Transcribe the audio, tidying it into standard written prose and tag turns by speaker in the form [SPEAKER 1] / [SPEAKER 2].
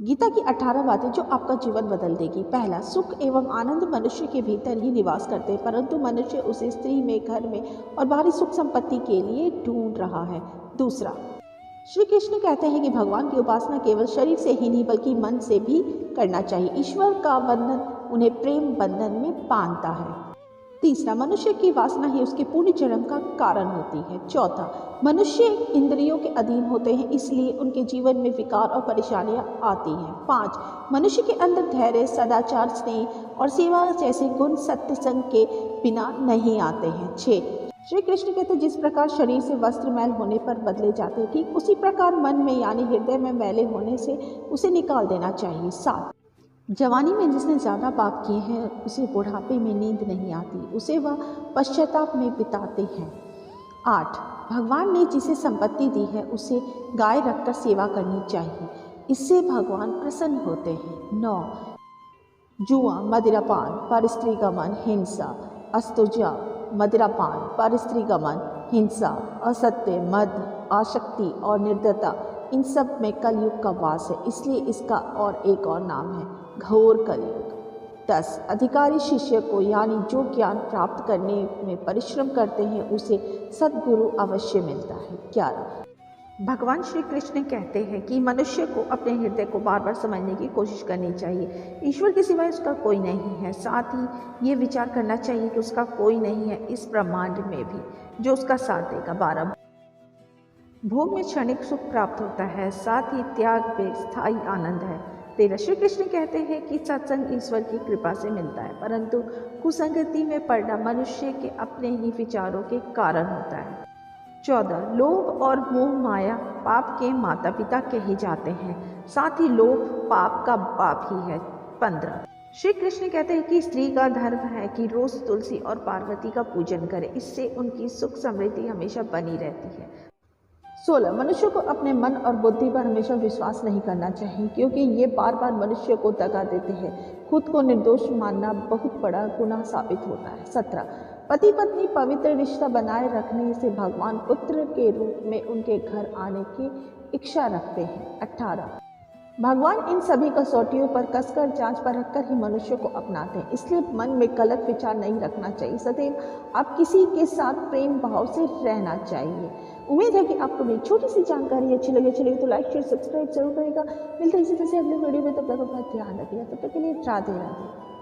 [SPEAKER 1] गीता की 18 बातें जो आपका जीवन बदल देगी। पहला, सुख एवं आनंद मनुष्य के भीतर ही निवास करते हैं, परंतु मनुष्य उसे स्त्री में, घर में और बाहरी सुख संपत्ति के लिए ढूंढ रहा है। दूसरा, श्री कृष्ण कहते हैं कि भगवान की उपासना केवल शरीर से ही नहीं बल्कि मन से भी करना चाहिए। ईश्वर का बंधन उन्हें प्रेम बंधन में बांधता है। तीसरा, मनुष्य की वासना ही उसके पूर्ण जन्म का कारण होती है। चौथा, मनुष्य इंद्रियों के अधीन होते हैं, इसलिए उनके जीवन में विकार और परेशानियां आती हैं। 5, मनुष्य के अंदर धैर्य, सदाचार, स्नेह और सेवा जैसे गुण सत्संग के बिना नहीं आते हैं। 6, श्री कृष्ण कहते हैं जिस प्रकार शरीर से वस्त्र मैल होने पर बदले जाते हैं, ठीक उसी प्रकार मन में यानी हृदय में मैले होने से उसे निकाल देना चाहिए। 7, जवानी में जिसने ज़्यादा पाप किए हैं उसे बुढ़ापे में नींद नहीं आती, उसे वह पश्चाताप में बिताते हैं। 8, भगवान ने जिसे संपत्ति दी है उसे गाय रखकर सेवा करनी चाहिए, इससे भगवान प्रसन्न होते हैं। 9, जुआ, मदिरापान, परस्त्रीगमन, हिंसा, अस्तुजा, मदिरापान, परस्त्रीगमन, हिंसा, असत्य, मद, आसक्ति और निर्दयता, इन सब में कलयुग का वास है, इसलिए इसका और एक और नाम है घोर कलयुग। 10, अधिकारी शिष्य को यानी जो ज्ञान प्राप्त करने में परिश्रम करते हैं उसे सद्गुरु अवश्य मिलता है। 11, भगवान श्री कृष्ण कहते हैं कि मनुष्य को अपने हृदय को बार बार समझने की कोशिश करनी चाहिए। ईश्वर के सिवाय उसका कोई नहीं है। साथ ही ये विचार करना चाहिए कि उसका कोई नहीं है इस ब्रह्मांड में भी जो उसका साथ देगा। 12, भोग में क्षणिक सुख प्राप्त होता है, साथ ही त्याग में स्थायी आनंद है। 13, श्री कृष्ण कहते हैं कि सत्संग ईश्वर की कृपा से मिलता है, परंतु कुसंगति में पड़ना मनुष्य के अपने ही विचारों के कारण होता है। 14, लोभ और मोह माया पाप के माता पिता कहे जाते हैं, साथ ही लोभ पाप का बाप ही है। 15, श्री कृष्ण कहते हैं कि स्त्री का धर्म है कि रोज तुलसी और पार्वती का पूजन करे, इससे उनकी सुख समृद्धि हमेशा बनी रहती है। 16, मनुष्य को अपने मन और बुद्धि पर हमेशा विश्वास नहीं करना चाहिए, क्योंकि ये बार बार मनुष्य को दगा देते हैं। खुद को निर्दोष मानना बहुत बड़ा गुनाह साबित होता है। 17, पति पत्नी पवित्र रिश्ता बनाए रखने से भगवान पुत्र के रूप में उनके घर आने की इच्छा रखते हैं। 18, भगवान इन सभी कसौटियों पर कसकर जांच परख कर ही मनुष्य को अपनाते हैं, इसलिए मन में गलत विचार नहीं रखना चाहिए। सदैव आप किसी के साथ प्रेम भाव से रहना चाहिए। उम्मीद है कि आपको मेरी छोटी सी जानकारी अच्छी लगी तो लाइक शेयर सब्सक्राइब जरूर करेगा। मिलते हैं इसी तरह से अगले वीडियो में, तब तक अपना ध्यान रखिएगा। तब तक के लिए राधे राधे।